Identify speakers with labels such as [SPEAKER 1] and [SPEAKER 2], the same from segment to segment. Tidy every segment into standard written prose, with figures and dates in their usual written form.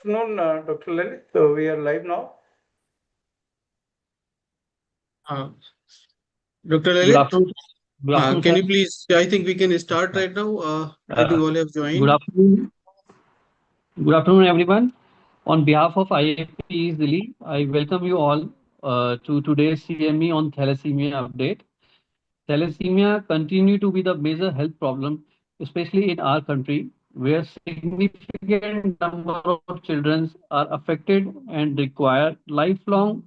[SPEAKER 1] Afternoon, Dr. Lalit. So we are live now.
[SPEAKER 2] Uh, Dr.
[SPEAKER 3] Good
[SPEAKER 2] Lalit,
[SPEAKER 3] afternoon. Good afternoon,
[SPEAKER 2] can
[SPEAKER 3] sir.
[SPEAKER 2] you please? I think we can start right now. I think all have
[SPEAKER 3] Good
[SPEAKER 2] joined.
[SPEAKER 3] afternoon. Good afternoon, everyone. On behalf of IFP Delhi, I welcome you all to today's CME on thalassemia update. Thalassemia continue to be the major health problem, especially in our country, where significant number of children are affected and require lifelong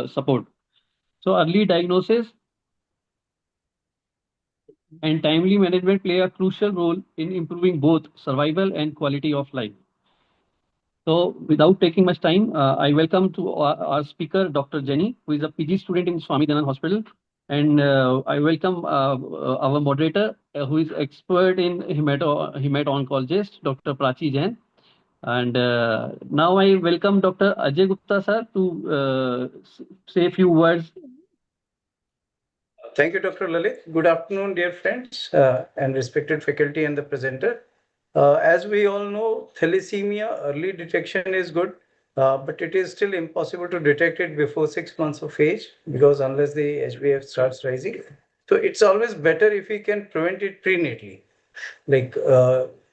[SPEAKER 3] support. So early diagnosis and timely management play a crucial role in improving both survival and quality of life. So, without taking much time, I welcome to our speaker, Dr. Jenny, who is a PG student in Swami Danan Hospital. And I welcome our moderator, who is expert in hemato-oncologist, Dr. Prachi Jain. And now I welcome Dr. Ajay Gupta, sir, to say a few words.
[SPEAKER 1] Thank you, Dr. Lalit. Good afternoon, dear friends and respected faculty and the presenter. As we all know, thalassemia early detection is good, but it is still impossible to detect it before 6 months of age because unless the HbF starts rising. So it's always better if we can prevent it prenatally. Like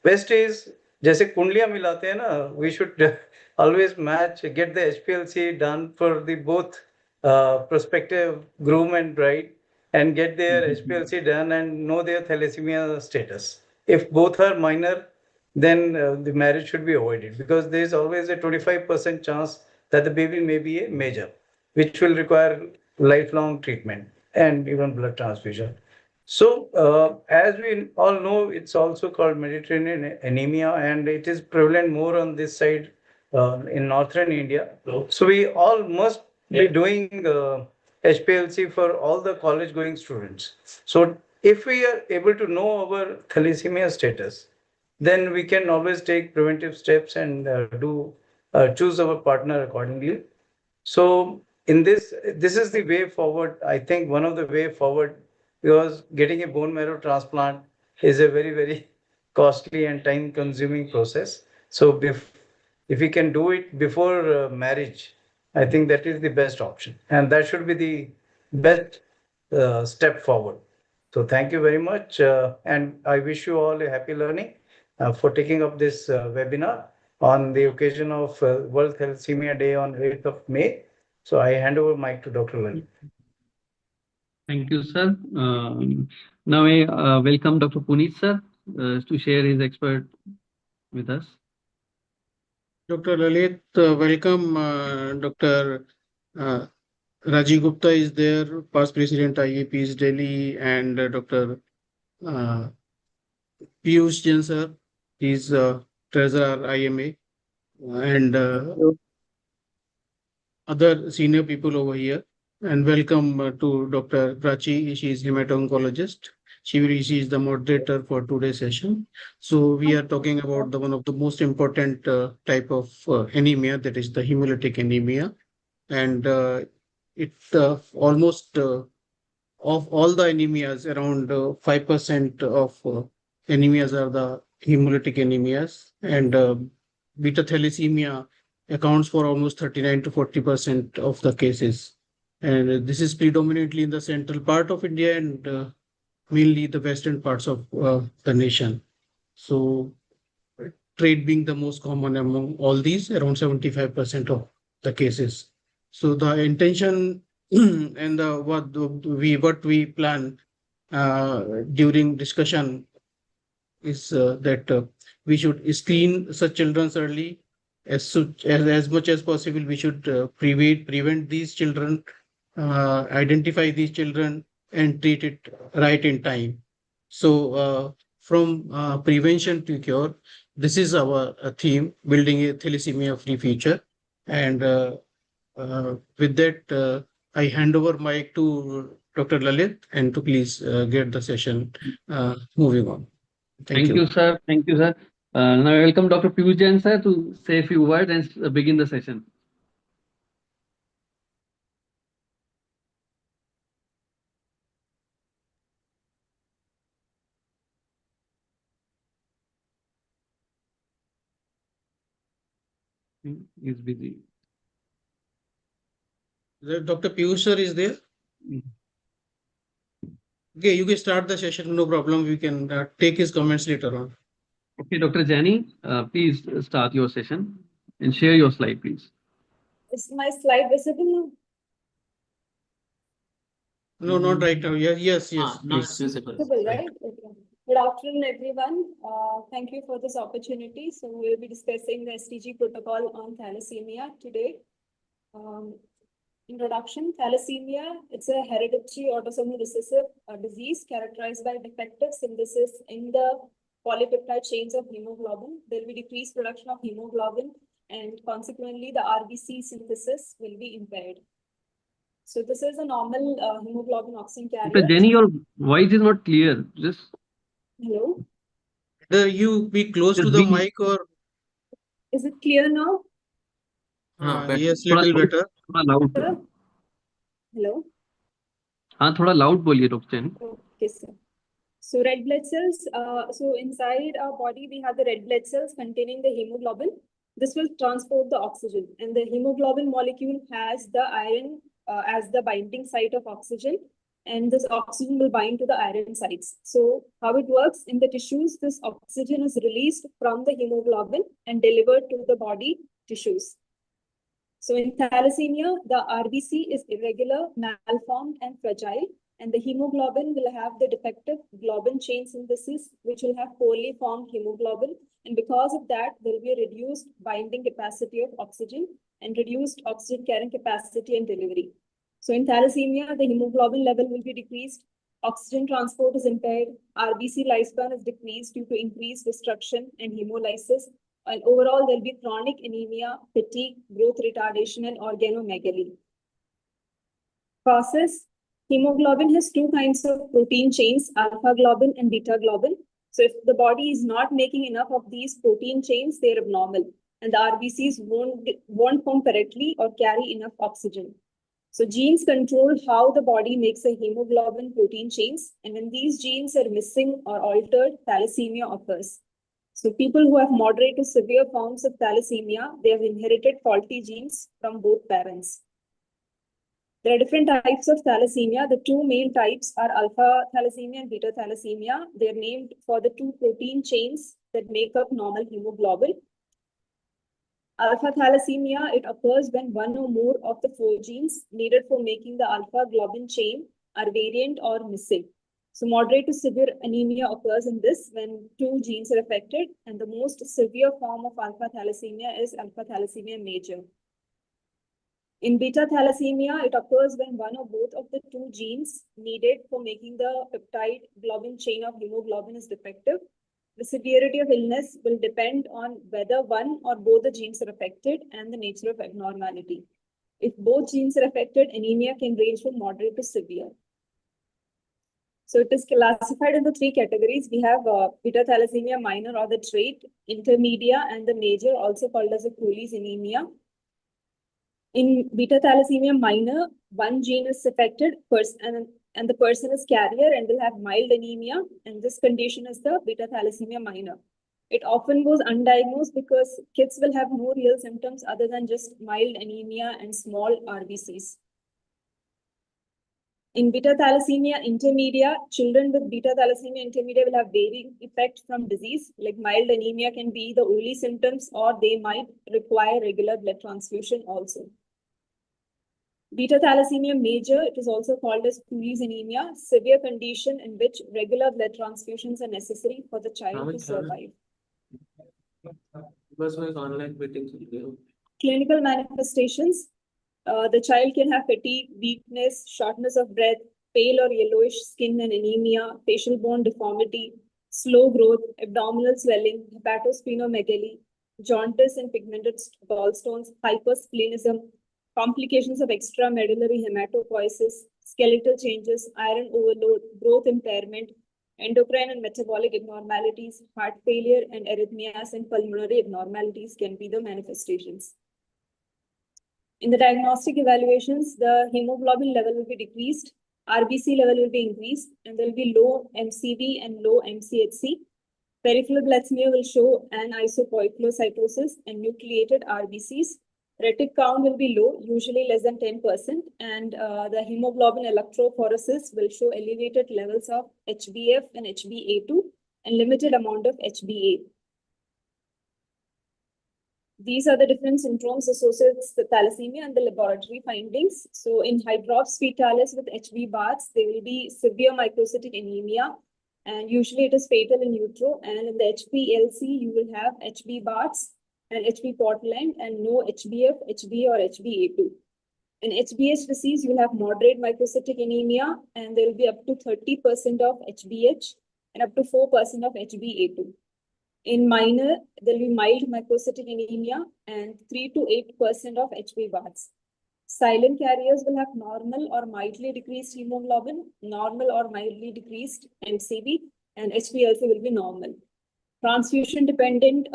[SPEAKER 1] best is जैसे कुंडलियां मिलाते हैं ना, we should always match, get the HPLC done for the both prospective groom and bride, and get their HPLC done and know their thalassemia status. If both are minor, then the marriage should be avoided because there is always a 25% chance that the baby may be a major, which will require lifelong treatment and even blood transfusion. So, as we all know, it's also called Mediterranean anemia, and it is prevalent more on this side in northern India. So, we all must be doing HPLC for all the college going students. So, if we are able to know our thalassemia status, then we can always take preventive steps and do choose our partner accordingly. So in this is the way forward. I think one of the way forward, because getting a bone marrow transplant is a very costly and time consuming process. So if we can do it before marriage, I think that is the best option, and that should be the best step forward. So thank you very much, and I wish you all a happy learning for taking up this webinar on the occasion of World Thalassemia Day on 8th of May. So I hand over mic to Dr. Lalit.
[SPEAKER 3] Thank you, sir. Now I welcome Dr. Puneet, sir, to share his expert with us.
[SPEAKER 2] Dr. Lalit, welcome. Dr. Uh, Rajiv Gupta is there, past president IAPs Delhi, and Dr. Uh, Piyush Jain, sir. He's treasurer IMA, and other senior people over here. And welcome to Dr. Prachi. She is hemato-oncologist. She is the moderator for today's session. So we are talking about the one of the most important type of anemia, that is the hemolytic anemia. And it almost of all the anemias, around 5% of anemias are the hemolytic anemias. And beta thalassemia accounts for almost 39 to 40% of the cases. And this is predominantly in the central part of India and mainly the western parts of the nation. So trade being the most common among all these, around 75% of the cases. So the intention and what we plan during discussion is that we should screen such children early as much as possible. We should prevent these children, identify these children, and treat it right in time. So from prevention to cure, this is our theme: building a thalassemia-free future. And with that, I hand over mic to Dr. Lalit and to please get the session moving on. Thank
[SPEAKER 3] Thank
[SPEAKER 2] you.
[SPEAKER 3] you, sir. Thank you, sir. Now I welcome Dr. Piyush Jain, sir, to say a few words and begin the session. He's busy.
[SPEAKER 2] Dr. Piyush sir is there?
[SPEAKER 3] Mm.
[SPEAKER 2] Okay, you can start the session, no problem. We can take his comments later on.
[SPEAKER 3] Okay, Dr. Jani, please start your session and share your slide, please.
[SPEAKER 4] Is my slide visible now?
[SPEAKER 2] No, not right now. Yes,
[SPEAKER 5] Now it's
[SPEAKER 2] please.
[SPEAKER 5] visible.
[SPEAKER 4] Visible, right? Okay. Good afternoon, everyone. Thank you for this opportunity. So we'll be discussing the STG protocol on thalassemia today. Introduction: thalassemia, it's a hereditary autosomal recessive disease characterized by defective synthesis in the polypeptide chains of hemoglobin. There will be decreased production of hemoglobin, and consequently the RBC synthesis will be impaired. So this is a normal hemoglobin oxygen
[SPEAKER 3] Dr.
[SPEAKER 4] carrier.
[SPEAKER 3] Jani, your voice is not clear. Just
[SPEAKER 4] Hello,
[SPEAKER 2] Either you be close to
[SPEAKER 3] just
[SPEAKER 2] the
[SPEAKER 3] be
[SPEAKER 2] mic or
[SPEAKER 4] is it clear now?
[SPEAKER 5] better.
[SPEAKER 2] yes,
[SPEAKER 3] थोड़ा
[SPEAKER 2] little better.
[SPEAKER 3] थोड़ा loud.
[SPEAKER 4] Sir? Hello.
[SPEAKER 3] हाँ थोड़ा loud बोलिए doctor जैनी.
[SPEAKER 4] Okay, sir. So red blood cells, so inside our body, we have the red blood cells containing the hemoglobin. This will transport the oxygen, and the hemoglobin molecule has the iron as the binding site of oxygen, and this oxygen will bind to the iron sites. So how it works in the tissues, this oxygen is released from the hemoglobin and delivered to the body tissues. So in thalassemia, the RBC is irregular, malformed, and fragile, and the hemoglobin will have the defective globin chain synthesis, which will have poorly formed hemoglobin. And because of that, there will be a reduced binding capacity of oxygen and reduced oxygen carrying capacity and delivery. So in thalassemia, the hemoglobin level will be decreased, oxygen transport is impaired, RBC lifespan is decreased due to increased destruction and hemolysis, and overall there'll be chronic anemia, fatigue, growth retardation, and organomegaly. Process: hemoglobin has two kinds of protein chains, alpha globin and beta globin. So if the body is not making enough of these protein chains, they're abnormal, and the RBCs won't form correctly or carry enough oxygen. So genes control how the body makes a hemoglobin protein chains, and when these genes are missing or altered, thalassemia occurs. So people who have moderate to severe forms of thalassemia, they have inherited faulty genes from both parents. There are different types of thalassemia. The two main types are alpha thalassemia and beta thalassemia. They're named for the two protein chains that make up normal hemoglobin. Alpha thalassemia, it occurs when one or more of the four genes needed for making the alpha globin chain are variant or missing. So moderate to severe anemia occurs in this when two genes are affected, and the most severe form of alpha thalassemia is alpha thalassemia major. In beta thalassemia, it occurs when one or both of the two genes needed for making the peptide globin chain of hemoglobin is defective. The severity of illness will depend on whether one or both the genes are affected and the nature of abnormality. If both genes are affected, anemia can range from moderate to severe. So it is classified into three categories. We have beta thalassemia minor or the trait, intermedia, and the major, also called as a Cooley's anemia. In beta thalassemia minor, one gene is affected and the person is carrier and will have mild anemia, and this condition is the beta thalassemia minor. It often goes undiagnosed because kids will have no real symptoms other than just mild anemia and small RBCs. In beta thalassemia intermedia, children with beta thalassemia intermedia will have varying effect from disease. Like mild anemia can be the only symptoms, or they might require regular blood transfusion also. Beta thalassemia major, it is also called as Cooley's anemia, severe condition in which regular blood transfusions are necessary for the child to survive. Clinical manifestations. The child can have fatigue, weakness, shortness of breath, pale or yellowish skin and anemia, facial bone deformity, slow growth, abdominal swelling, hepatosplenomegaly, jaundice and pigmented gallstones, hypersplenism, complications of extramedullary hematopoiesis, skeletal changes, iron overload, growth impairment, endocrine and metabolic abnormalities, heart failure, and arrhythmias and pulmonary abnormalities can be the manifestations. In the diagnostic evaluations, the hemoglobin level will be decreased, RBC level will be increased, and there will be low MCV and low MCHC. Peripheral thalassemia will show anisopoikilocytosis and nucleated RBCs. Retic count will be low, usually less than 10%, and the hemoglobin electrophoresis will show elevated levels of HbF and HbA2 and limited amount of HbA. These are the different syndromes associated with thalassemia and the laboratory findings. So in hydrops fetalis with HB baths, there will be severe microcytic anemia, and usually it is fatal in utero. And in the HPLC, you will have HB baths and HB Portland and no HbF, HbA or HbA2. In HbH disease, you will have moderate microcytic anemia, and there will be up to 30% of HbH and up to 4% of HbA2. In minor, there will be mild microcytic anemia and 3 to 8% of HB baths. Silent carriers will have normal or mildly decreased hemoglobin, normal or mildly decreased MCV, and HPLC will be normal. Transfusion-dependent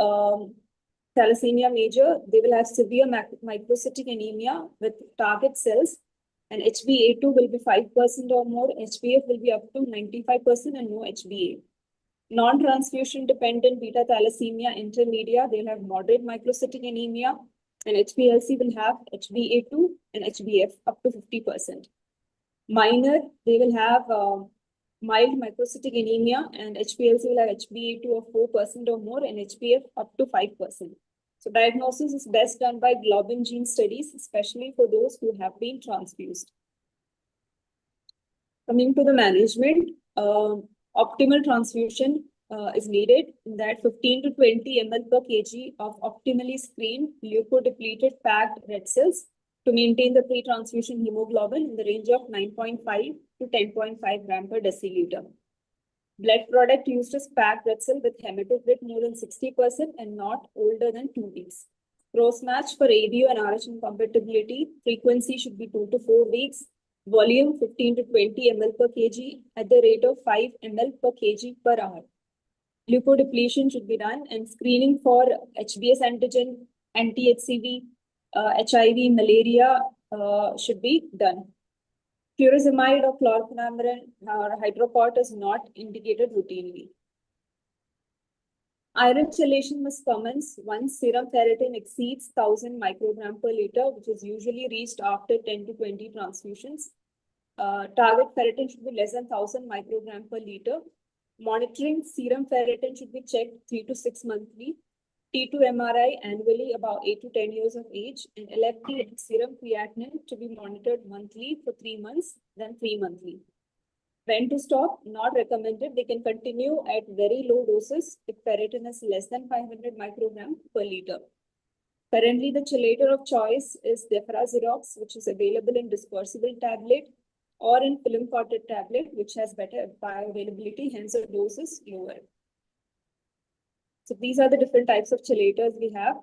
[SPEAKER 4] thalassemia major, they will have severe microcytic anemia with target cells, and HbA2 will be 5% or more, HbF will be up to 95% and no HbA. Non-transfusion dependent beta thalassemia intermedia, they'll have moderate microcytic anemia, and HPLC will have HbA2 and HbF up to 50%. Minor, they will have mild microcytic anemia, and HPLC will have HbA2 of 4% or more and HbF up to 5%. So diagnosis is best done by globin gene studies, especially for those who have been transfused. Coming to the management, optimal transfusion is needed, in that 15 to 20 ml per kg of optimally screened leukodepleted packed red cells to maintain the pre-transfusion hemoglobin in the range of 9.5 to 10.5 gram per deciliter. Blood product used is packed red cell with hematocrit more than 60% and not older than 2 weeks. Cross match for ABO and RH incompatibility, frequency should be 2 to 4 weeks. Volume 15 to 20 ml per kg at the rate of 5 ml per kg per hour. Leukodepletion should be done, and screening for HBS antigen, anti-HCV, HIV, malaria should be done. Furosemide or chlorpheniramine or hydrocort is not indicated routinely. Iron chelation must commence once serum ferritin exceeds 1000 microgram per liter, which is usually reached after 10 to 20 transfusions. Target ferritin should be less than 1000 microgram per liter. Monitoring serum ferritin should be checked 3 to 6 monthly. T2 MRI annually about 8 to 10 years of age, and LFT and serum creatinine to be monitored monthly for 3 months, then 3 monthly. When to stop? Not recommended. They can continue at very low doses if ferritin is less than 500 microgram per liter. Currently, the chelator of choice is Deferazirox, which is available in dispersible tablet or in film-coated tablet, which has better bioavailability, hence the dose is lower. So these are the different types of chelators we have.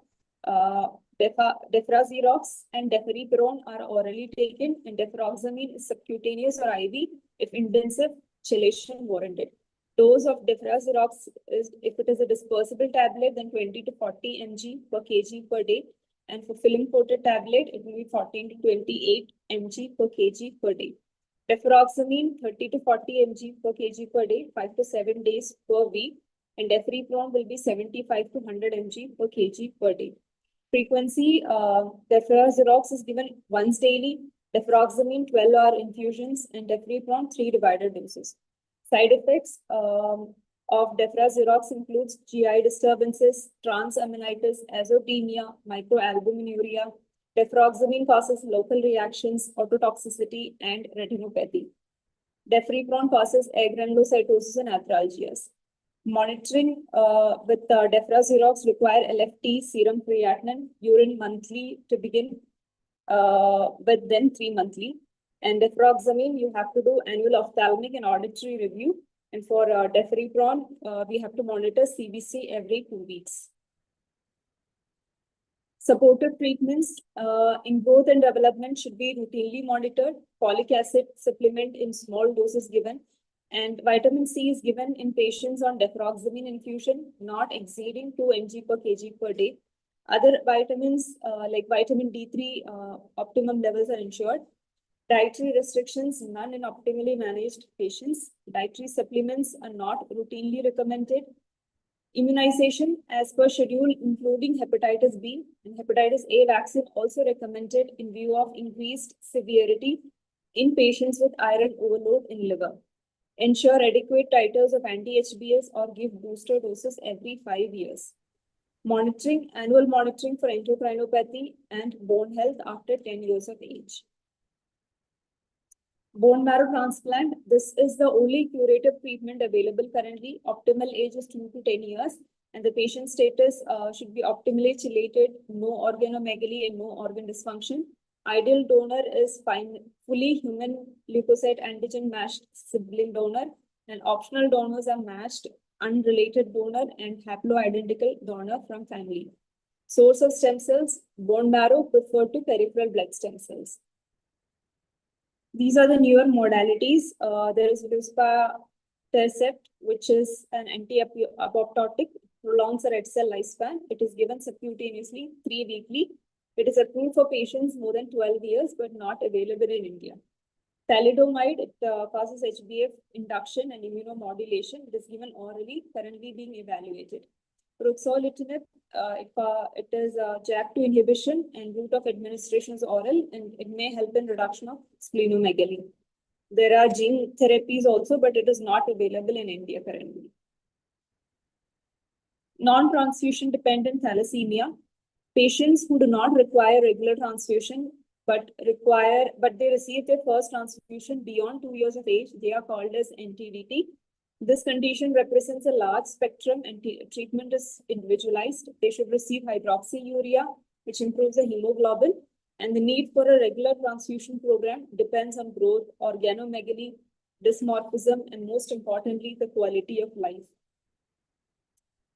[SPEAKER 4] Deferazirox and Deferiprone are orally taken, and deferoxamine is subcutaneous or IV if intensive chelation warranted. Dose of Deferazirox is, if it is a dispersible tablet, then 20 to 40 mg per kg per day. And for film-coated tablet, it will be 14 to 28 mg per kg per day. Deferoxamine, 30 to 40 mg per kg per day, 5 to 7 days per week. And Deferiprone will be 75 to 100 mg per kg per day. Frequency, Deferazirox is given once daily, Deferoxamine 12-hour infusions, and Deferiprone 3 divided doses. Side effects of Deferazirox includes GI disturbances, transaminitis, azotemia, microalbuminuria. Deferoxamine causes local reactions, ototoxicity, and retinopathy. Deferiprone causes agranulocytosis and arthralgias. Monitoring with Deferazirox require LFT, serum creatinine, urine monthly to begin with, then 3 monthly. And Deferoxamine, you have to do annual ophthalmic and auditory review. And for Deferiprone, we have to monitor CBC every 2 weeks. Supportive treatments in growth and development should be routinely monitored. Folic acid supplement in small doses given. And vitamin C is given in patients on Deferoxamine infusion, not exceeding 2 mg per kg per day. Other vitamins like vitamin D3, optimum levels are ensured. Dietary restrictions, none in optimally managed patients. Dietary supplements are not routinely recommended. Immunization as per schedule, including hepatitis B and hepatitis A vaccine, also recommended in view of increased severity in patients with iron overload in liver. Ensure adequate titers of anti-HBs or give booster doses every 5 years. Annual monitoring for endocrinopathy and bone health after 10 years of age. Bone marrow transplant. This is the only curative treatment available currently. Optimal age is 2 to 10 years, and the patient status should be optimally chelated, no organomegaly and no organ dysfunction. Ideal donor is fully human leukocyte antigen matched sibling donor, and optional donors are matched unrelated donor and haploidentical donor from family. Source of stem cells, bone marrow preferred to peripheral blood stem cells. These are the newer modalities. There is luspatercept, which is an anti-apoptotic, prolongs the red cell lifespan. It is given subcutaneously 3 weekly. It is approved for patients more than 12 years, but not available in India. Thalidomide, it causes HbF induction and immunomodulation. It is given orally, currently being evaluated. Ruxolitinib, it is JAK2 inhibition, and route of administration is oral, and it may help in reduction of splenomegaly. There are gene therapies also, but it is not available in India currently. Non-transfusion dependent thalassemia. Patients who do not require regular transfusion but they receive their first transfusion beyond 2 years of age, they are called as NTDT. This condition represents a large spectrum and treatment is individualized. They should receive hydroxyurea, which improves the hemoglobin, and the need for a regular transfusion program depends on growth, organomegaly, dysmorphism, and most importantly, the quality of life.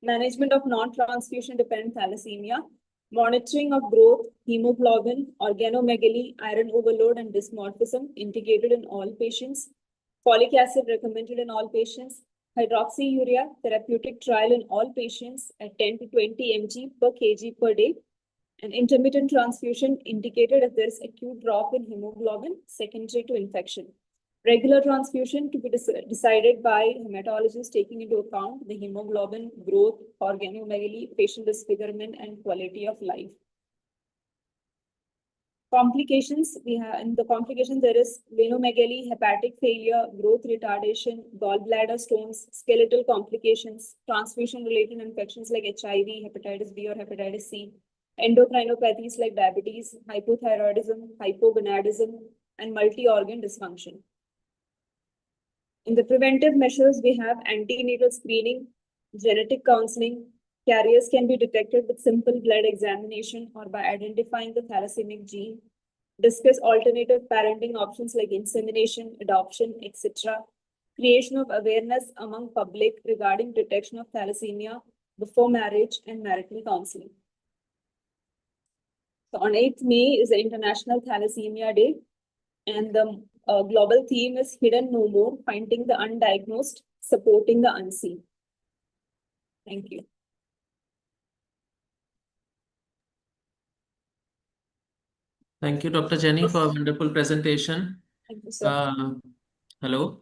[SPEAKER 4] Management of non-transfusion dependent thalassemia. Monitoring of growth, hemoglobin, organomegaly, iron overload, and dysmorphism integrated in all patients. Folic acid recommended in all patients. Hydroxyurea therapeutic trial in all patients at 10 to 20 mg per kg per day. And intermittent transfusion indicated if there is acute drop in hemoglobin secondary to infection. Regular transfusion to be decided by hematologists taking into account the hemoglobin, growth, organomegaly, patient disfigurement, and quality of life. Complications, in the complications there is splenomegaly, hepatic failure, growth retardation, gallbladder stones, skeletal complications, transfusion-related infections like HIV, hepatitis B or hepatitis C, endocrinopathies like diabetes, hypothyroidism, hypogonadism, and multi-organ dysfunction. In the preventive measures, we have antenatal screening, genetic counseling. Carriers can be detected with simple blood examination or by identifying the thalassemic gene. Discuss alternative parenting options like insemination, adoption, etc. Creation of awareness among public regarding detection of thalassemia before marriage and marital counseling. So on 8th May is the International Thalassemia Day, and the global theme is Hidden No More, Finding the Undiagnosed, Supporting the Unseen. Thank you.
[SPEAKER 5] Thank you, Dr. Jenny, for a wonderful presentation.
[SPEAKER 4] Thank you, sir.
[SPEAKER 5] Hello?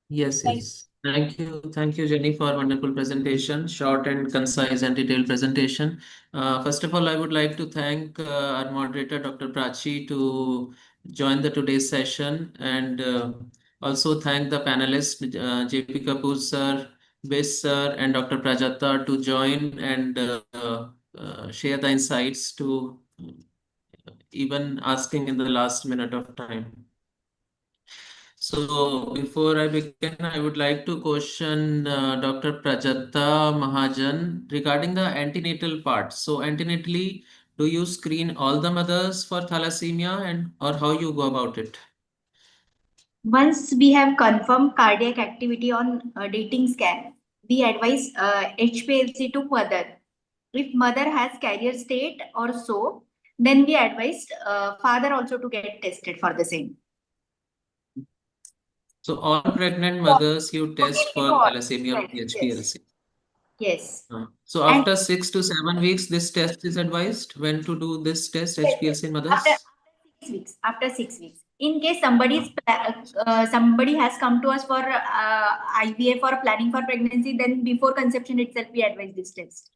[SPEAKER 5] Yes,
[SPEAKER 4] Thank
[SPEAKER 5] yes. Thank you, Jenny, for a wonderful presentation, short and concise and detailed presentation. First of all, I would like to thank our moderator, Dr. Prachi, to join the today's session, and also thank the panelists, JP Kapoor sir, Bis sir, and Dr. Prajatta to join and share the insights to even asking in the last minute of time. So before I begin, I would like to question Dr. Prajatta Mahajan regarding the antenatal part. So antenatally, do you screen all the mothers for thalassemia, and or how you go about it?
[SPEAKER 6] Once we have confirmed cardiac activity on dating scan, we advise HPLC to mother. If mother has carrier state or so, then we advise father also to get tested for the same.
[SPEAKER 5] So all pregnant mothers you test for thalassemia with
[SPEAKER 6] Yes.
[SPEAKER 5] HPLC.
[SPEAKER 6] Yes.
[SPEAKER 5] So after 6 to 7 weeks, this test is advised. When to do this test, HPLC in mothers?
[SPEAKER 6] After 6 weeks. In case somebody has come to us for IVF or planning for pregnancy, then before conception itself, we advise this test.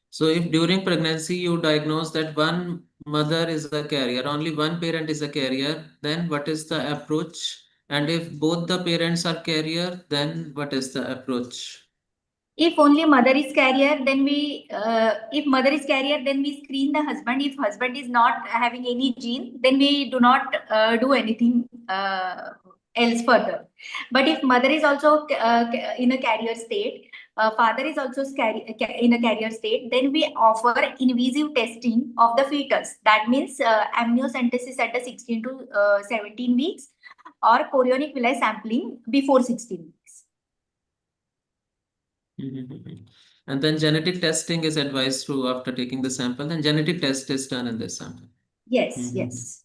[SPEAKER 5] So if during pregnancy you diagnose that one mother is a carrier, only one parent is a carrier, then what is the approach? And if both the parents are carrier, then what is the approach?
[SPEAKER 6] If only mother is carrier, then if mother is carrier, then we screen the husband. If husband is not having any gene, then we do not do anything else further. But if mother is also in a carrier state, father is also in a carrier state, then we offer invasive testing of the fetus. That means amniocentesis at the 16 to 17 weeks or chorionic villi sampling before 16 weeks.
[SPEAKER 5] And then genetic testing is advised through after taking the sample, then genetic test is done in this sample.
[SPEAKER 6] Yes, yes.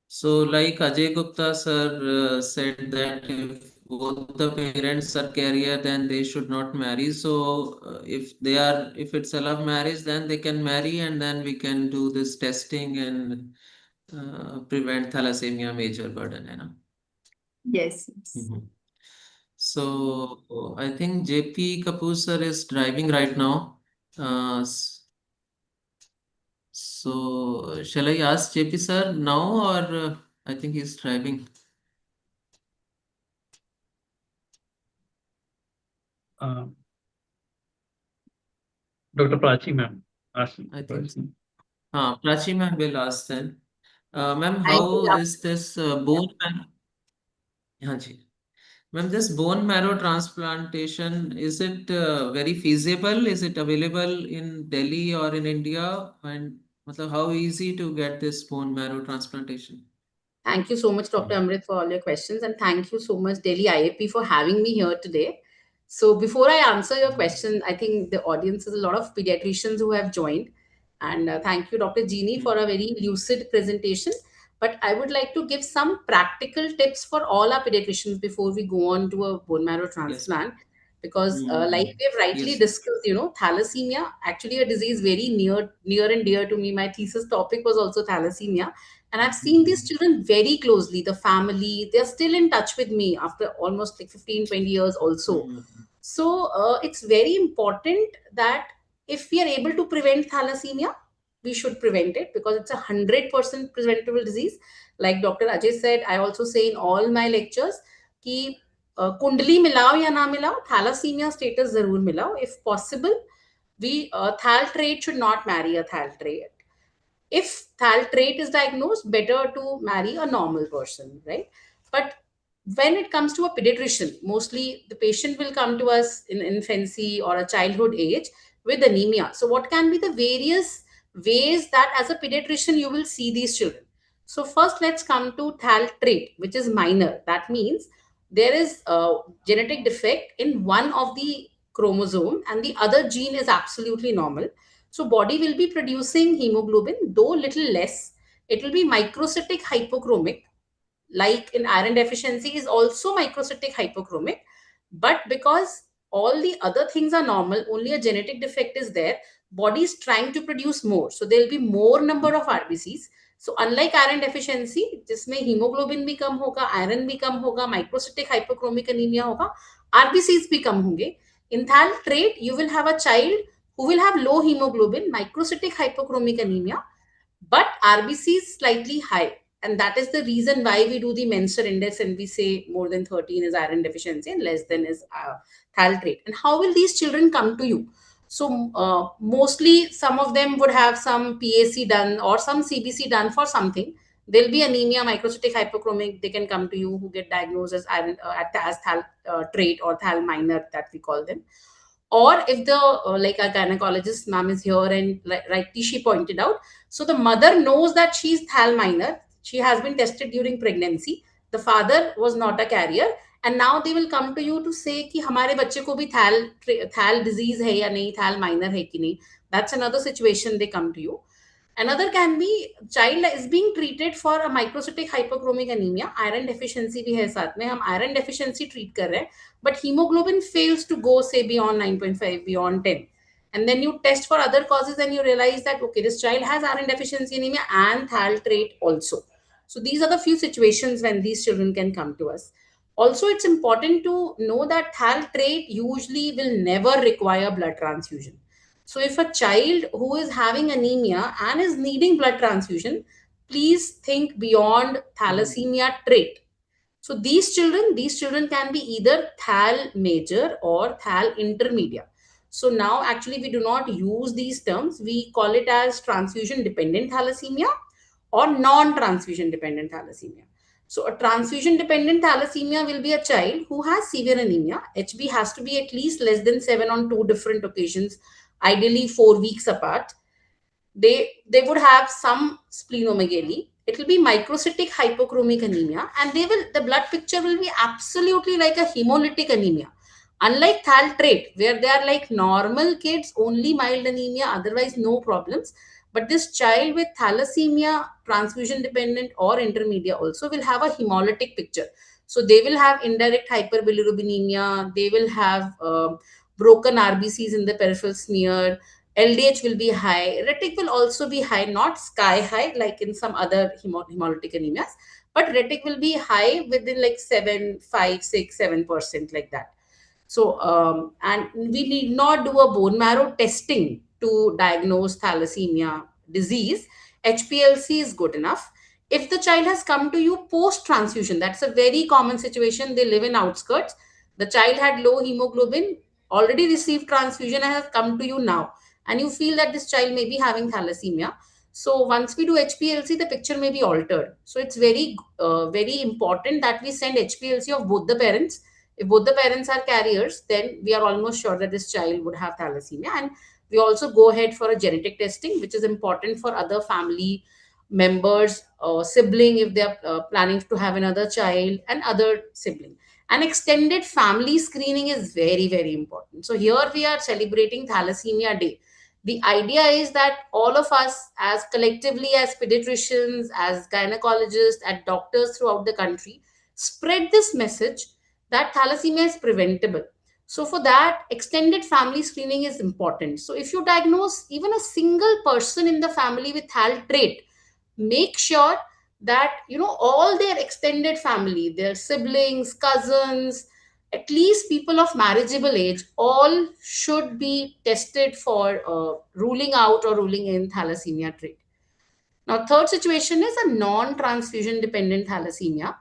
[SPEAKER 5] So like Ajay Gupta sir said that if both the parents are carrier, then they should not marry. So if it's a love marriage, then they can marry and then we can do this testing and prevent thalassemia major burden, you know.
[SPEAKER 6] Yes.
[SPEAKER 5] So I think JP Kapoor sir is driving right now. So shall I ask JP sir now or I think he's driving?
[SPEAKER 3] Dr. Prachi ma'am.
[SPEAKER 5] I think so. Prachi ma'am will ask then. Ma'am,
[SPEAKER 7] I
[SPEAKER 5] how
[SPEAKER 7] will
[SPEAKER 5] is this bone marrow? हाँ जी. Ma'am, this bone marrow transplantation, is it very feasible? Is it available in Delhi or in India? And how easy to get this bone marrow transplantation?
[SPEAKER 7] Thank you so much, Dr. Amrit, for all your questions. And thank you so much, Delhi IAP, for having me here today. So before I answer your question, I think the audience is a lot of pediatricians who have joined. And thank you, Dr. Jeannie, for a very lucid presentation. But I would like to give some practical tips for all our pediatricians before we go on to a bone marrow transplant. Because like we have rightly
[SPEAKER 5] Yes.
[SPEAKER 7] discussed, thalassemia, actually a disease very near and dear to me. My thesis topic was also thalassemia. And I've seen these children very closely, the family, they're still in touch with me after almost like 15, 20 years also. So it's very important that if we are able to prevent thalassemia, we should prevent it because it's 100% preventable disease. Like Dr. Ajay said, I also say in all my lectures, कि कुंडली मिलाओ या ना मिलाओ, thalassemia status जरूर मिलाओ. If possible, thal trait should not marry a thal trait. If thal trait is diagnosed, better to marry a normal person, right? But when it comes to a pediatrician, mostly the patient will come to us in infancy or a childhood age with anemia. So what can be the various ways that as a pediatrician you will see these children? So first let's come to thal trait, which is minor. That means there is a genetic defect in one of the chromosome and the other gene is absolutely normal. So body will be producing hemoglobin, though little less. It will be microcytic hypochromic, like in iron deficiency is also microcytic hypochromic. But because all the other things are normal, only a genetic defect is there, body is trying to produce more. So there will be more number of RBCs. So unlike iron deficiency, जिसमें hemoglobin भी कम होगा, iron भी कम होगा, microcytic hypochromic anemia होगा, RBCs भी कम होंगे. In thal trait, you will have a child who will have low hemoglobin, microcytic hypochromic anemia, but RBC is slightly high. And that is the reason why we do the Menser index and we say more than 13 is iron deficiency and less than is thal trait. And how will these children come to you? So mostly some of them would have some PAC done or some CBC done for something. There'll be anemia, microcytic hypochromic. They can come to you who get diagnosed as iron, as thal trait or thal minor that we call them. Or if the like a gynecologist ma'am is here and rightly she pointed out, so the mother knows that she's thal minor, she has been tested during pregnancy, the father was not a carrier, and now they will come to you to say कि हमारे बच्चे को भी thal disease है या नहीं, thal minor है कि नहीं. That's another situation they come to you. Another can be child is being treated for a microcytic hypochromic anemia, iron deficiency भी है साथ में, हम iron deficiency treat कर रहे हैं, but hemoglobin fails to go say beyond 9.5, beyond 10. And then you test for other causes and you realize that, okay, this child has iron deficiency anemia and thal trait also. So these are the few situations when these children can come to us. Also, it's important to know that thal trait usually will never require blood transfusion. So if a child who is having anemia and is needing blood transfusion, please think beyond thalassemia trait. So these children can be either thal major or thal intermediate. So now actually we do not use these terms. We call it as transfusion dependent thalassemia or non-transfusion dependent thalassemia. So a transfusion dependent thalassemia will be a child who has severe anemia. HB has to be at least less than 7 on 2 different occasions, ideally 4 weeks apart. They would have some splenomegaly. It will be microcytic hypochromic anemia, and the blood picture will be absolutely like a hemolytic anemia. Unlike thal trait, where they are like normal kids, only mild anemia, otherwise no problems. But this child with thalassemia, transfusion dependent or intermediate, also will have a hemolytic picture. So they will have indirect hyperbilirubinemia. They will have broken RBCs in the peripheral smear. LDH will be high. Retic will also be high, not sky high like in some other hemolytic anemias, but retic will be high within like 7, 5, 6, 7%, like that. So, and we need not do a bone marrow testing to diagnose thalassemia disease. HPLC is good enough. If the child has come to you post transfusion, that's a very common situation. They live in outskirts. The child had low hemoglobin, already received transfusion, and has come to you now, and you feel that this child may be having thalassemia. So once we do HPLC, the picture may be altered. So it's very important that we send HPLC of both the parents. If both the parents are carriers, then we are almost sure that this child would have thalassemia. And we also go ahead for a genetic testing, which is important for other family members, sibling, if they are planning to have another child, and other sibling. And extended family screening is very, very important. So here we are celebrating Thalassemia Day. The idea is that all of us, as collectively as pediatricians, as gynecologists, as doctors throughout the country, spread this message that thalassemia is preventable. So for that, extended family screening is important. So if you diagnose even a single person in the family with thal trait, make sure that all their extended family, their siblings, cousins, at least people of marriageable age, all should be tested for ruling out or ruling in thalassemia trait. Now, third situation is a non-transfusion dependent thalassemia,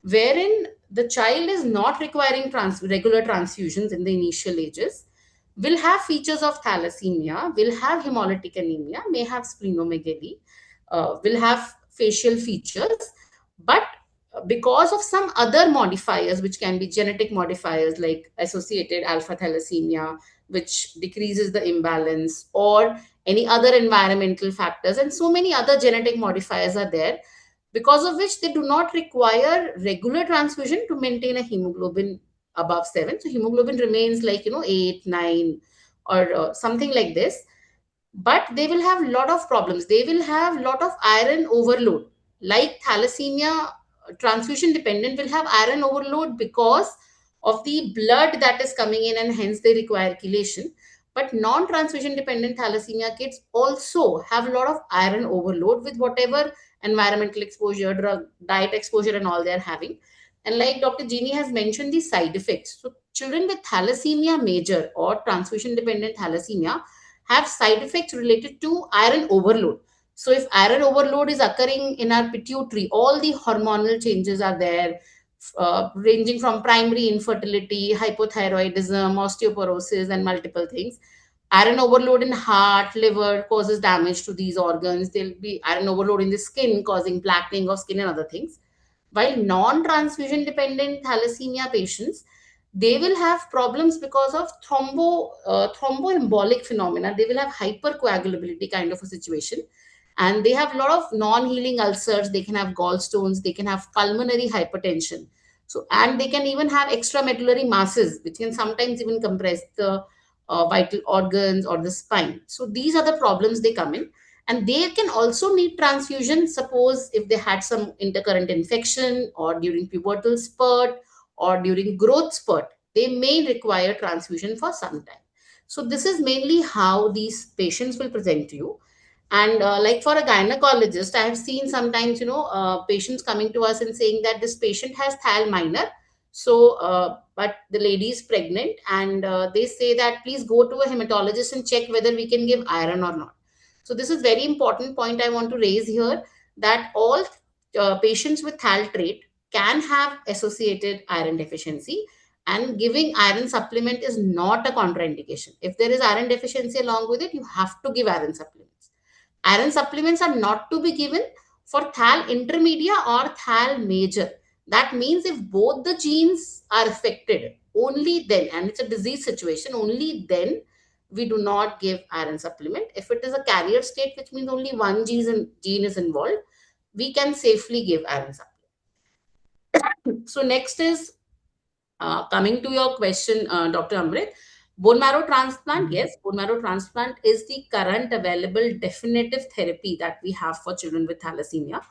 [SPEAKER 7] wherein the child is not requiring regular transfusions in the initial ages, will have features of thalassemia, will have hemolytic anemia, may have splenomegaly, will have facial features, but because of some other modifiers, which can be genetic modifiers like associated alpha thalassemia, which decreases the imbalance, or any other environmental factors, and so many other genetic modifiers are there, because of which they do not require regular transfusion to maintain a hemoglobin above 7. So hemoglobin remains like 8, 9, or something like this. But they will have a lot of problems. They will have a lot of iron overload. Like thalassemia, transfusion dependent will have iron overload because of the blood that is coming in, and hence they require chelation. But non-transfusion dependent thalassemia kids also have a lot of iron overload with whatever environmental exposure, drug, diet exposure, and all they're having. And like Dr. Jeannie has mentioned, the side effects. So children with thalassemia major or transfusion dependent thalassemia have side effects related to iron overload. So if iron overload is occurring in our pituitary, all the hormonal changes are there, ranging from primary infertility, hypothyroidism, osteoporosis, and multiple things. Iron overload in heart, liver causes damage to these organs. There'll be iron overload in the skin, causing blackening of skin and other things. While non-transfusion dependent thalassemia patients, they will have problems because of thromboembolic phenomena. They will have hypercoagulability kind of a situation, and they have a lot of non-healing ulcers. They can have gallstones. They can have pulmonary hypertension. So, and they can even have extramedullary masses, which can sometimes even compress the vital organs or the spine. So these are the problems they come in, and they can also need transfusion. Suppose if they had some intercurrent infection, or during pubertal spurt, or during growth spurt, they may require transfusion for some time. So this is mainly how these patients will present to you. And like for a gynecologist, I have seen sometimes, patients coming to us and saying that this patient has thal minor. So, but the lady is pregnant, and they say that please go to a hematologist and check whether we can give iron or not. So this is very important point I want to raise here, that all patients with thal trait can have associated iron deficiency, and giving iron supplement is not a contraindication. If there is iron deficiency along with it, you have to give iron supplements. Iron supplements are not to be given for thal intermedia or thal major. That means if both the genes are affected, only then, and it's a disease situation, only then we do not give iron supplement. If it is a carrier state, which means only one gene is involved, we can safely give iron supplement. So next is coming to your question, Dr. Amrit, bone marrow transplant. Yes, bone marrow transplant is the current available definitive therapy that we have for children with thalassemia.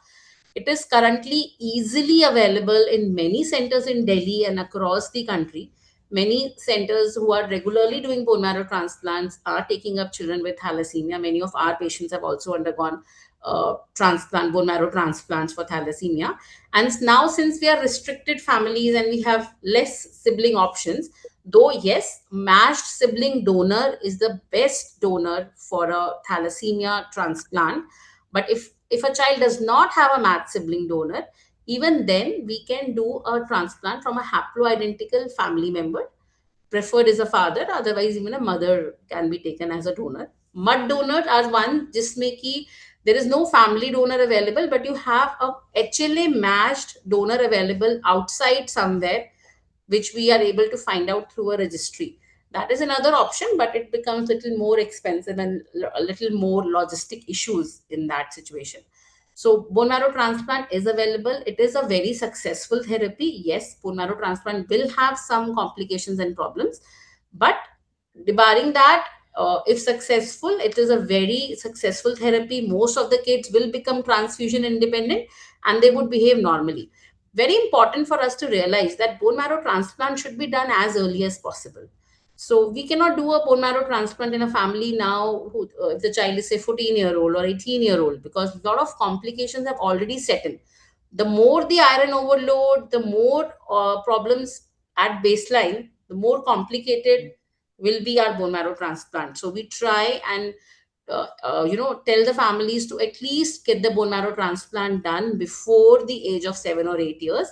[SPEAKER 7] It is currently easily available in many centers in Delhi and across the country. Many centers who are regularly doing bone marrow transplants are taking up children with thalassemia. Many of our patients have also undergone bone marrow transplants for thalassemia. And now, since we are restricted families and we have less sibling options, though, yes, matched sibling donor is the best donor for a thalassemia transplant. But if a child does not have a matched sibling donor, even then we can do a transplant from a haploidentical family member. Preferred is a father, otherwise even a mother can be taken as a donor. Mud donor are one जिसमें कि there is no family donor available, but you have a HLA matched donor available outside somewhere, which we are able to find out through a registry. That is another option, but it becomes a little more expensive and a little more logistic issues in that situation. So bone marrow transplant is available. It is a very successful therapy. Yes, bone marrow transplant will have some complications and problems, but barring that, if successful, it is a very successful therapy. Most of the kids will become transfusion independent and they would behave normally. Very important for us to realize that bone marrow transplant should be done as early as possible. So we cannot do a bone marrow transplant in a family now if the child is say 14-year-old or 18-year-old, because a lot of complications have already set in. The more the iron overload, the more problems at baseline, the more complicated will be our bone marrow transplant. So we try and tell the families to at least get the bone marrow transplant done before the age of 7 or 8 years,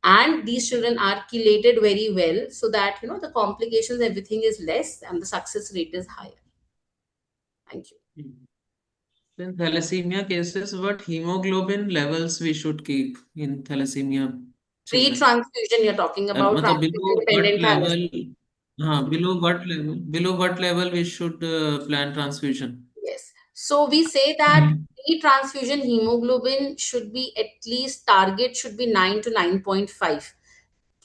[SPEAKER 7] and these children are chelated very well, so that the complications, everything is less and the success rate is higher. Thank you.
[SPEAKER 5] In thalassemia cases, what hemoglobin levels we should keep in thalassemia children?
[SPEAKER 7] Pre-transfusion, you're talking about
[SPEAKER 5] below what
[SPEAKER 7] transfusion-dependent
[SPEAKER 5] level?
[SPEAKER 7] thalassemia.
[SPEAKER 5] Below what level we should plan transfusion?
[SPEAKER 7] Yes. So we say that pre-transfusion hemoglobin should be at least, target should be 9 to 9.5.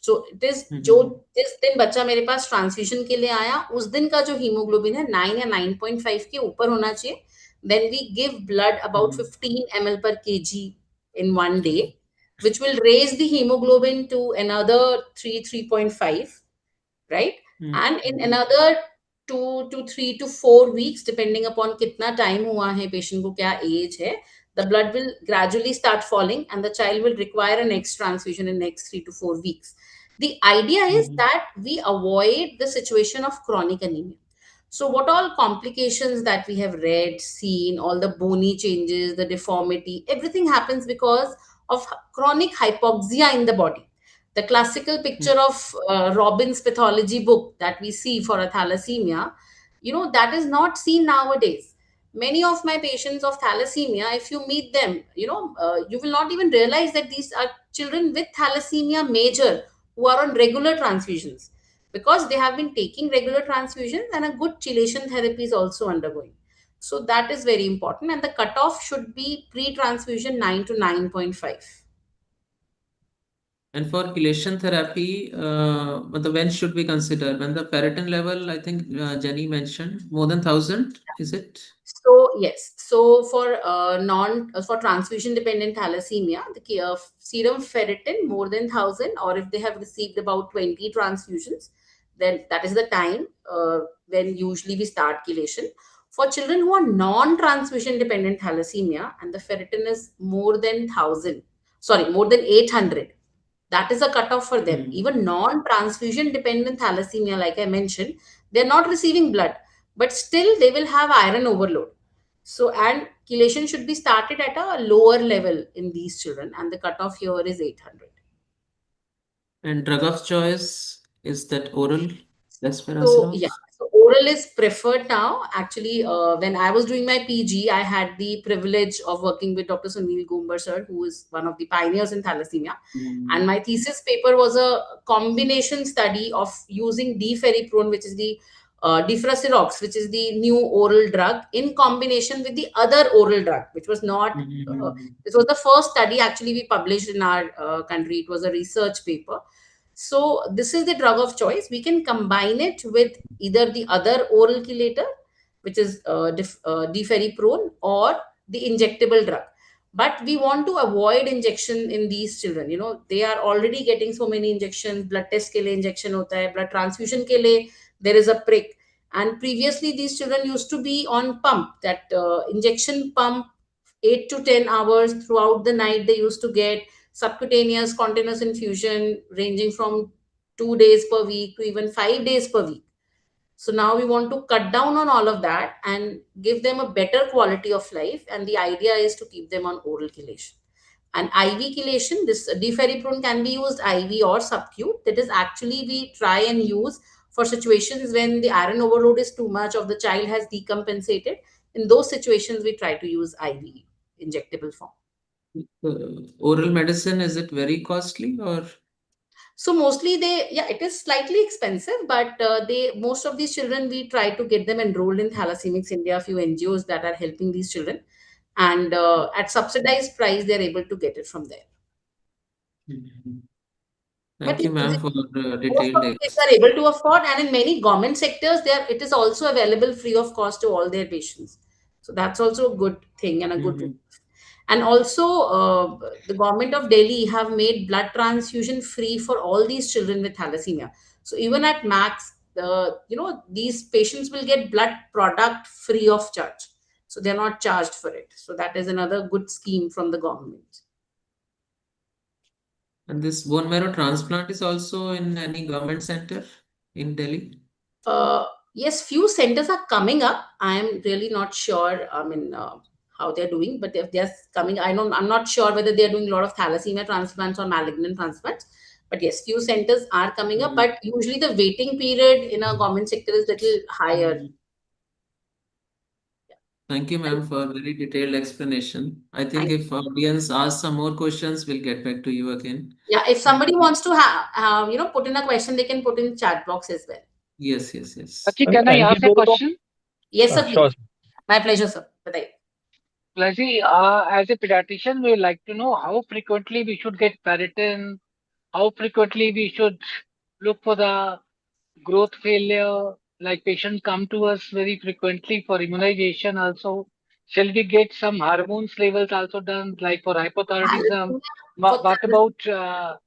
[SPEAKER 7] So it is जो जिस दिन बच्चा मेरे पास transfusion के लिए आया उस दिन का जो हीमोग्लोबिन है 9 या 9.5 के ऊपर होना चाहिए. Then we give blood about 15 ml per kg in one day, which will raise the hemoglobin to another 3.5, right? And in another 2 to 3 to 4 weeks, depending upon कितना time हुआ है, patient को क्या age है, the blood will gradually start falling and the child will require a next transfusion in next 3 to 4 weeks. The idea is that we avoid the situation of chronic anemia. So what all complications that we have read, seen, all the bony changes, the deformity, everything happens because of chronic hypoxia in the body. The classical picture of Robin's pathology book that we see for a thalassemia, that is not seen nowadays. Many of my patients of thalassemia, if you meet them, you will not even realize that these are children with thalassemia major who are on regular transfusions, because they have been taking regular transfusions and a good chelation therapy is also undergoing. So that is very important. And the cutoff should be pre-transfusion 9 to 9.5.
[SPEAKER 5] And for chelation therapy, when should we consider? When the ferritin level, I think Jenny mentioned, more than 1,000, is it?
[SPEAKER 7] So yes, so for for transfusion dependent thalassemia, the serum ferritin more than 1,000, or if they have received about 20 transfusions, then that is the time when usually we start chelation. For children who are non-transfusion dependent thalassemia and the ferritin is more than 1000, sorry, more than 800, that is a cutoff for them. Even non-transfusion dependent thalassemia, like I mentioned, they're not receiving blood, but still they will have iron overload. So, and chelation should be started at a lower level in these children, and the cutoff here is 800.
[SPEAKER 5] And drug of choice is that oral
[SPEAKER 7] So yeah,
[SPEAKER 5] Desperancerox?
[SPEAKER 7] so oral is preferred now. Actually, when I was doing my PG, I had the privilege of working with Dr. Sunil Gumbar sir, who is one of the pioneers in thalassemia. And my thesis paper was a combination study of using deferriprone, which is the defrusirox, which is the new oral drug, in combination with the other oral drug, which was not. This was the first study actually we published in our country. It was a research paper. So this is the drug of choice. We can combine it with either the other oral chelator, which is deferiprone, or the injectable drug. But we want to avoid injection in these children. You know, they are already getting so many injections. Blood test ke liye injection hota hai, blood transfusion ke liye there is a prick. And previously, these children used to be on pump, that injection pump, 8 to 10 hours throughout the night. They used to get subcutaneous continuous infusion ranging from 2 days per week to even 5 days per week. So now we want to cut down on all of that and give them a better quality of life. And the idea is to keep them on oral chelation. And IV chelation, this deferiprone can be used IV or subcute. That is actually we try and use for situations when the iron overload is too much or the child has decompensated. In those situations, we try to use IV injectable form.
[SPEAKER 5] Oral medicine, is it very costly or?
[SPEAKER 7] So mostly yeah, it is slightly expensive, but most of these children, we try to get them enrolled in Thalassemics India, a few NGOs that are helping these children. And at subsidized price, they're able to get it from there. But
[SPEAKER 5] Thank you, ma'am, for
[SPEAKER 7] most of
[SPEAKER 5] detailed
[SPEAKER 7] the kids are able to afford, and in many government sectors, it is also available free of cost to all their patients. So that's also a good thing and a good. And also, the government of Delhi have made blood transfusion free for all these children with thalassemia. So even at max, these patients will get blood product free of charge. So they're not charged for it. So that is another good scheme from the government.
[SPEAKER 5] And this bone marrow transplant is also in any government center in Delhi?
[SPEAKER 7] Yes, few centers are coming up. I am really not sure. I mean, how they're doing, but if they're coming, I'm not sure whether they're doing a lot of thalassemia transplants or malignant transplants. But yes, few centers are coming up. But usually the waiting period in a government sector is little higher.
[SPEAKER 5] Thank you, ma'am, for very detailed explanation. I think if audience asks some more questions, we'll get back to you again.
[SPEAKER 7] Yeah, if somebody wants to have, put in a question, they can put in chat box as well.
[SPEAKER 5] Yes, yes, yes.
[SPEAKER 8] Prachi, can I ask a question?
[SPEAKER 7] Yes, sir,
[SPEAKER 8] Sure.
[SPEAKER 7] please. My pleasure, sir. Bye.
[SPEAKER 8] Prachi, as a pediatrician, we would like to know how frequently we should get ferritin, how frequently we should look for the growth failure, like patients come to us very frequently for immunization also. Shall we get some hormones levels also done, like for hypothyroidism? What about so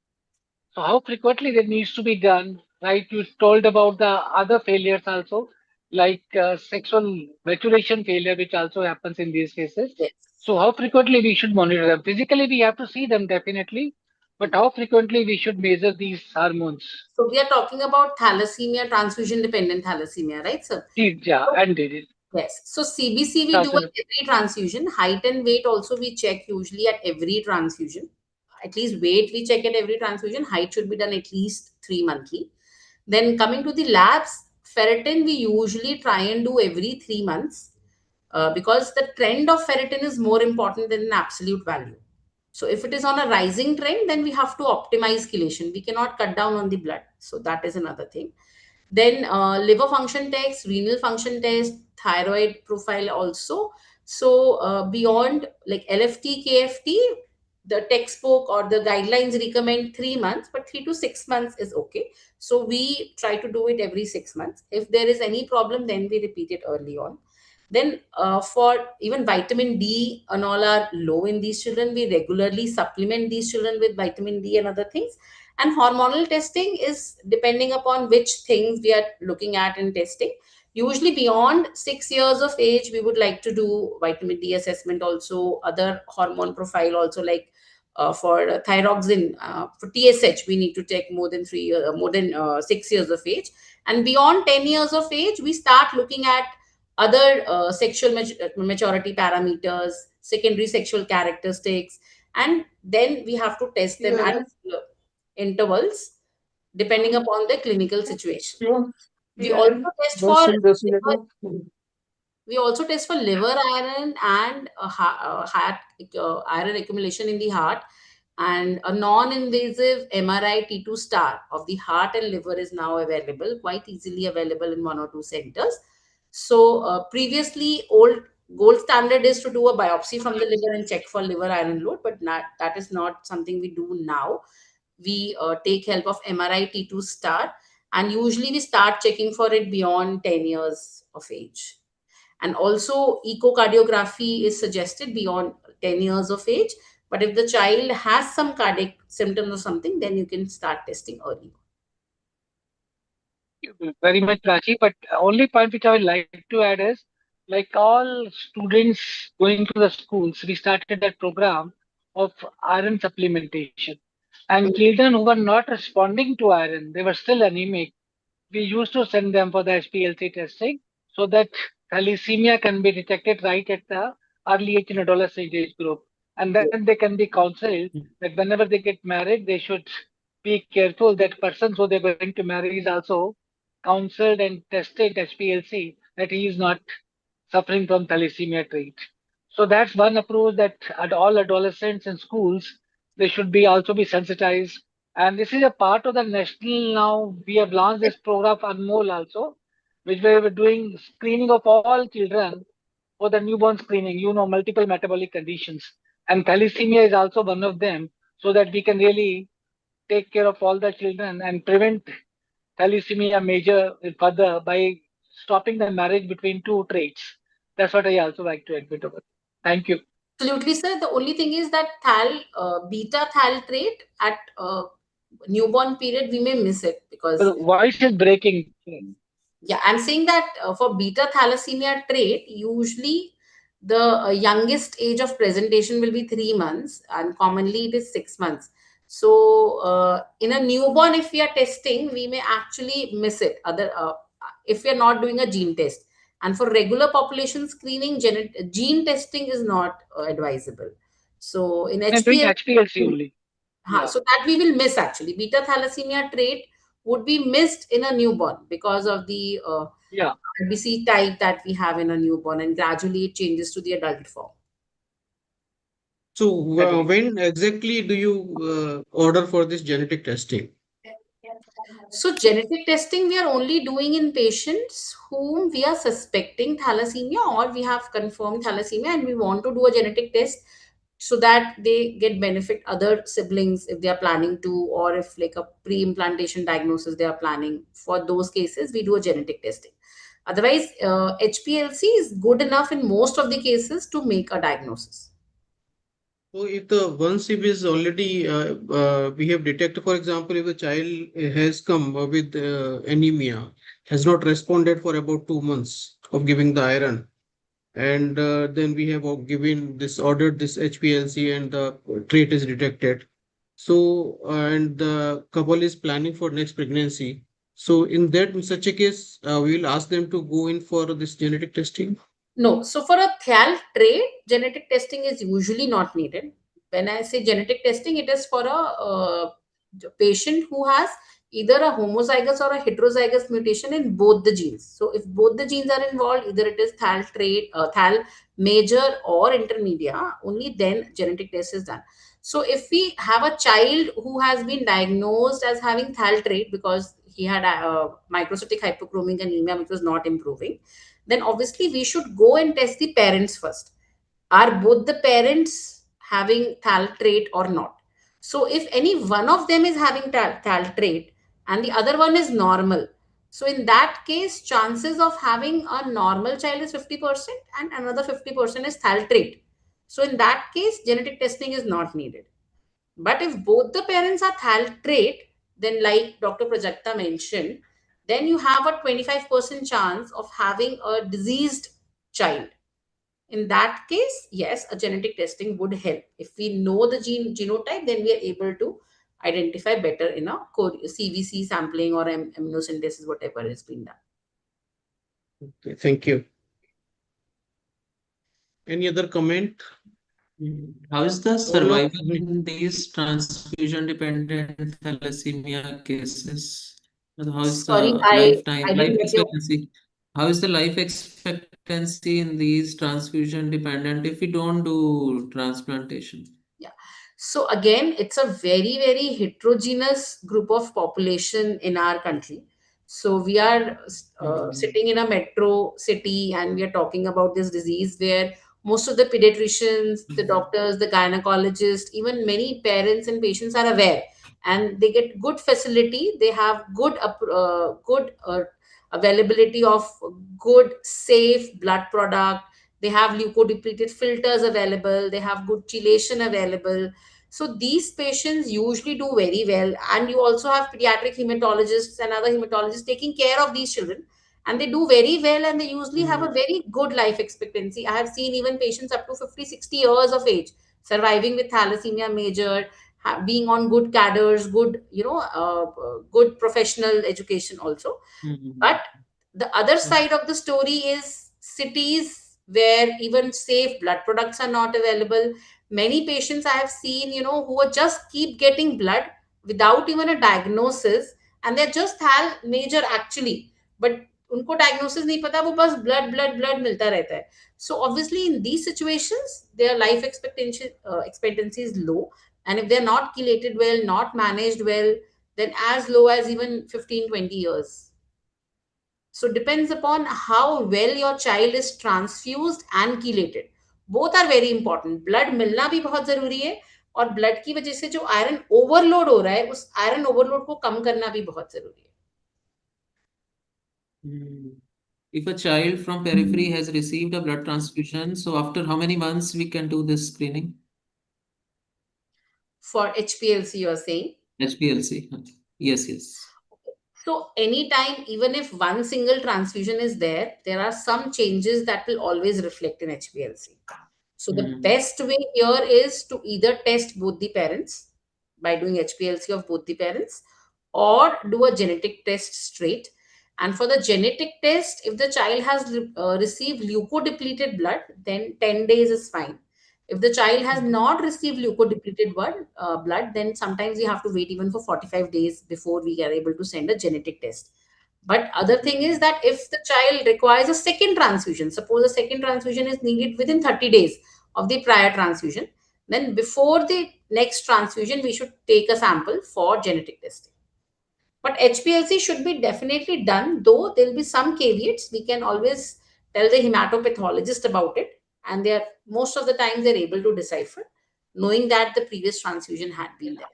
[SPEAKER 8] how frequently that needs to be done, right? You told about the other failures also, like sexual maturation failure, which also happens in these cases.
[SPEAKER 7] Yes.
[SPEAKER 8] So how frequently we should monitor them? Physically, we have to see them definitely, but how frequently we should measure these hormones?
[SPEAKER 7] So we are talking about thalassemia, transfusion dependent thalassemia, right, sir?
[SPEAKER 8] Yeah, and did it.
[SPEAKER 7] Yes. So CBC we do at every transfusion. Height and weight also we check usually at every transfusion. At least weight we check at every transfusion. Height should be done at least 3 monthly. Then coming to the labs, ferritin we usually try and do every 3 months because the trend of ferritin is more important than an absolute value. So if it is on a rising trend, then we have to optimize chelation. We cannot cut down on the blood. So that is another thing. Then liver function test, renal function test, thyroid profile also. So beyond like LFT, KFT, the textbook or the guidelines recommend 3 months, but 3 to 6 months is okay. So we try to do it every 6 months. If there is any problem, then we repeat it early on. Then for even vitamin D and all are low in these children, we regularly supplement these children with vitamin D and other things. And hormonal testing is depending upon which things we are looking at in testing. Usually beyond 6 years of age, we would like to do vitamin D assessment also, other hormone profile also, like for thyroxine, for TSH, we need to take more than 3 years, more than 6 years of age. And beyond 10 years of age, we start looking at other sexual maturity parameters, secondary sexual characteristics, and then we have to test them at intervals depending upon the clinical situation. We also test for liver iron and heart iron accumulation in the heart, and a non-invasive MRI T2 star of the heart and liver is now available, quite easily available in one or two centers. So previously, old gold standard is to do a biopsy from the liver and check for liver iron load, but that is not something we do now. We take help of MRI T2 star, and usually we start checking for it beyond 10 years of age. And also echocardiography is suggested beyond 10 years of age, but if the child has some cardiac symptoms or something, then you can start testing early.
[SPEAKER 8] Very much, Prachi. But only point which I would like to add is, like all students going to the schools, we started that program of iron supplementation. And children who were not responding to iron, they were still anemic. We used to send them for the HPLC testing so that thalassemia can be detected right at the early age in adolescent age group. And then they can be counseled that whenever they get married, they should be careful that person who they're going to marry is also counseled and tested HPLC that he is not suffering from thalassemia trait. So that's one approach that at all adolescents in schools they should be also be sensitized. And this is a part of the national now. We have launched this program Anmol also, which we were doing screening of all children for the newborn screening, multiple metabolic conditions. And thalassemia is also one of them, so that we can really take care of all the children and prevent thalassemia major further by stopping the marriage between two traits. That's what I also like to admit over. Thank you.
[SPEAKER 7] Absolutely, sir. The only thing is that beta thal trait at newborn period, we may miss it because
[SPEAKER 8] The voice is breaking.
[SPEAKER 7] yeah, I'm saying that for beta thalassemia trait, usually the youngest age of presentation will be 3 months, and commonly it is 6 months. So, in a newborn, if we are testing, we may actually miss it. If we are not doing a gene test, and for regular population screening, gene testing is not advisable. So, in
[SPEAKER 8] I'm doing
[SPEAKER 7] HPL,
[SPEAKER 8] HPLC only.
[SPEAKER 7] so that we will miss actually. Beta thalassemia trait would be missed in a newborn because of the
[SPEAKER 8] Yeah.
[SPEAKER 7] RBC type that we have in a newborn, and gradually it changes to the adult form.
[SPEAKER 2] So when exactly do you order for this genetic testing?
[SPEAKER 7] So genetic testing we are only doing in patients whom we are suspecting thalassemia, or we have confirmed thalassemia and we want to do a genetic test so that they get benefit other siblings if they are planning to, or if like a pre-implantation diagnosis they are planning. For those cases we do a genetic testing. Otherwise HPLC is good enough in most of the cases to make a diagnosis.
[SPEAKER 2] So if the one SIB is already we have detected, for example, if a child has come with anemia, has not responded for about 2 months of giving the iron, and then we have given this ordered this HPLC and the trait is detected. So and the couple is planning for next pregnancy. So in such a case, we will ask them to go in for this genetic testing.
[SPEAKER 7] No, so for a THAL trait, genetic testing is usually not needed. When I say genetic testing, it is for a patient who has either a homozygous or a heterozygous mutation in both the genes. So if both the genes are involved, either it is THAL trait, THAL major or intermediate, only then genetic test is done. So if we have a child who has been diagnosed as having THAL trait because he had a microcytic hypochromic anemia which was not improving, then obviously we should go and test the parents first. Are both the parents having THAL trait or not? So if any one of them is having THAL trait and the other one is normal, so in that case, chances of having a normal child is 50% and another 50% is THAL trait. So in that case, genetic testing is not needed. But if both the parents are THAL trait, then like Dr. Prajakta mentioned, then you have a 25% chance of having a diseased child. In that case, yes, a genetic testing would help. If we know the genotype, then we are able to identify better in a CVC sampling or amniocentesis, whatever has been done.
[SPEAKER 2] Okay, thank you. Any other comment?
[SPEAKER 5] How is the
[SPEAKER 2] All
[SPEAKER 5] survival
[SPEAKER 2] of
[SPEAKER 5] in these transfusion-dependent thalassemia cases? And how is
[SPEAKER 7] Sorry,
[SPEAKER 5] the
[SPEAKER 7] I didn't
[SPEAKER 5] life
[SPEAKER 7] get your.
[SPEAKER 5] expectancy? How is the life expectancy in these transfusion-dependent if we don't do transplantation?
[SPEAKER 7] Yeah. So again, it's a very, very heterogeneous group of population in our country. So we are sitting in a metro city and we are talking about this disease where most of the pediatricians, the doctors, the gynecologists, even many parents and patients are aware, and they get good facility. They have good availability of good, safe blood product. They have leukodepleted filters available. They have good chelation available. So these patients usually do very well. And you also have pediatric hematologists and other hematologists taking care of these children. And they do very well, and they usually have a very good life expectancy. I have seen even patients up to 50, 60 years of age surviving with thalassemia major, being on good cadres, good, good professional education also. But the other side of the story is cities where even safe blood products are not available. Many patients I have seen, who are just keep getting blood without even a diagnosis, and they're just thal major actually, but उनको diagnosis नहीं पता, वो बस blood मिलता रहता है. So obviously in these situations their life expectancy is low, and if they're not chelated well, not managed well, then as low as even 15-20 years. So depends upon how well your child is transfused and chelated. Both are very important. Blood मिलना भी बहुत जरूरी है, और blood की वजह से जो iron overload हो रहा है, उस iron overload को कम करना भी बहुत जरूरी है.
[SPEAKER 5] If a child from periphery has received a blood transfusion, so after how many months we can do this screening?
[SPEAKER 7] For HPLC, you are saying?
[SPEAKER 5] HPLC. Yes, yes.
[SPEAKER 7] So anytime, even if one single transfusion is there, there are some changes that will always reflect in HPLC. So the best way here is to either test both the parents by doing HPLC of both the parents, or do a genetic test straight. And for the genetic test, if the child has received leukodepleted blood, then 10 days is fine. If the child has not received leukodepleted blood, then sometimes we have to wait even for 45 days before we are able to send a genetic test. But other thing is that if the child requires a second transfusion, suppose a second transfusion is needed within 30 days of the prior transfusion, then before the next transfusion, we should take a sample for genetic testing. But HPLC should be definitely done, though there will be some caveats. We can always tell the hematopathologist about it, and they are most of the times they're able to decipher, knowing that the previous transfusion had been there.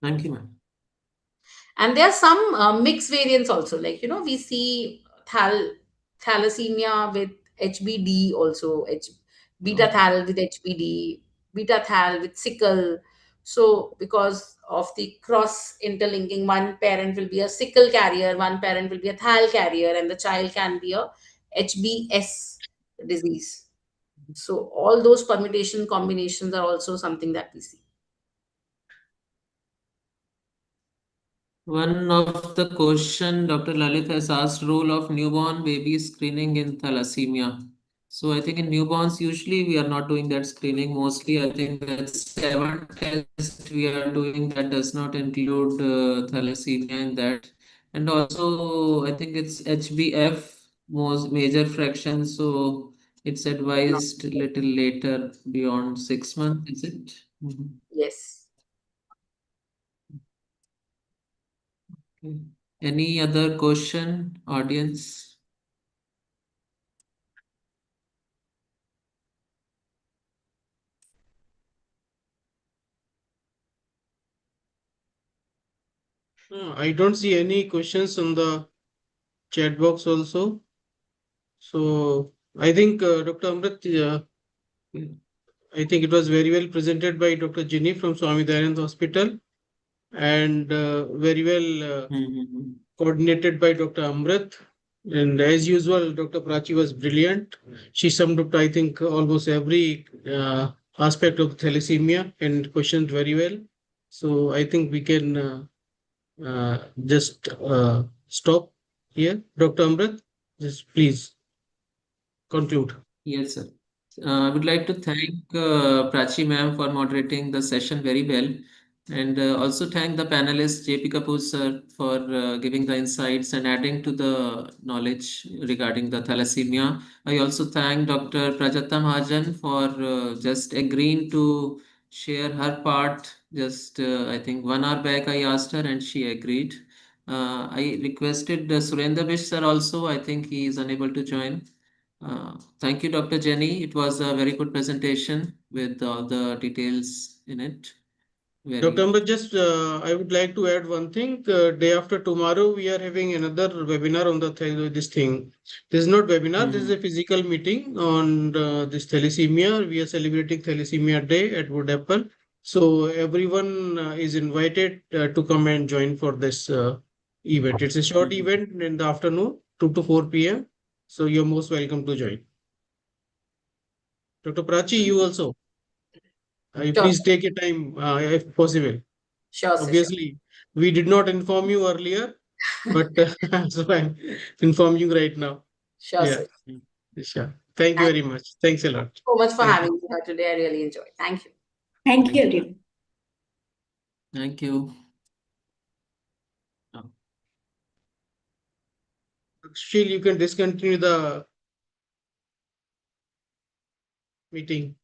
[SPEAKER 5] Thank you, ma'am.
[SPEAKER 7] And there are some mixed variants also, like, we see thalassemia with HBD also, beta thal with HBD, beta thal with sickle. So because of the cross interlinking, one parent will be a sickle carrier, one parent will be a thal carrier, and the child can be a HBS disease. So all those permutation combinations are also something that we see.
[SPEAKER 5] One of the question Dr. Lalit has asked, role of newborn baby screening in thalassemia. So I think in newborns, usually we are not doing that screening. Mostly, I think that 7 tests we are doing that does not include thalassemia in that. And also, I think it's HbF, most major fraction. So it's advised little later beyond 6 months, is it?
[SPEAKER 7] Yes.
[SPEAKER 5] Any other question, audience?
[SPEAKER 2] I don't see any questions on the chat box also. So I think Dr. Amrit, I think it was very well presented by Dr. Ginny from Swami Dayanand Hospital, and very well coordinated by Dr. Amrit. And as usual, Dr. Prachi was brilliant. She summed up, I think, almost every aspect of thalassemia and questioned very well. So I think we can just stop here. Dr. Amrit, just please conclude.
[SPEAKER 5] Yes, sir. I would like to thank Prachi ma'am for moderating the session very well. And also thank the panelists, JP Kapoor sir, for giving the insights and adding to the knowledge regarding the thalassemia. I also thank Dr. Prajatta Mahajan for just agreeing to share her part. Just, I think 1 hour back, I asked her and she agreed. I requested Surendra Bish sir also. I think he is unable to join. Thank you, Dr. Jenny. It was a very good presentation with all the details in it.
[SPEAKER 2] Dr.
[SPEAKER 5] Very
[SPEAKER 2] Amrit, just I would like to add one thing. Day after tomorrow, we are having another webinar on this thing. This is not webinar. This is a physical meeting on this thalassemia. We are celebrating Thalassemia Day at Wood Apple. So everyone is invited to come and join for this event. It's a short event in the afternoon, 2 to 4 p.m. So you're most welcome to join. Dr. Prachi, you also.
[SPEAKER 7] Sure,
[SPEAKER 2] Please take your time if possible.
[SPEAKER 7] sure, sir, sure.
[SPEAKER 2] Obviously, we did not inform you earlier, but so I'm informing you right now.
[SPEAKER 7] Sure,
[SPEAKER 2] Yeah,
[SPEAKER 7] sir.
[SPEAKER 2] sure. Thank you
[SPEAKER 7] Thank
[SPEAKER 2] very much. Thanks a lot.
[SPEAKER 7] you so much for
[SPEAKER 2] Thank
[SPEAKER 7] having
[SPEAKER 2] you.
[SPEAKER 7] me here today. I really enjoyed. Thank you.
[SPEAKER 6] Thank you, everyone.
[SPEAKER 5] Thank you.
[SPEAKER 2] Still, you can discontinue the meeting.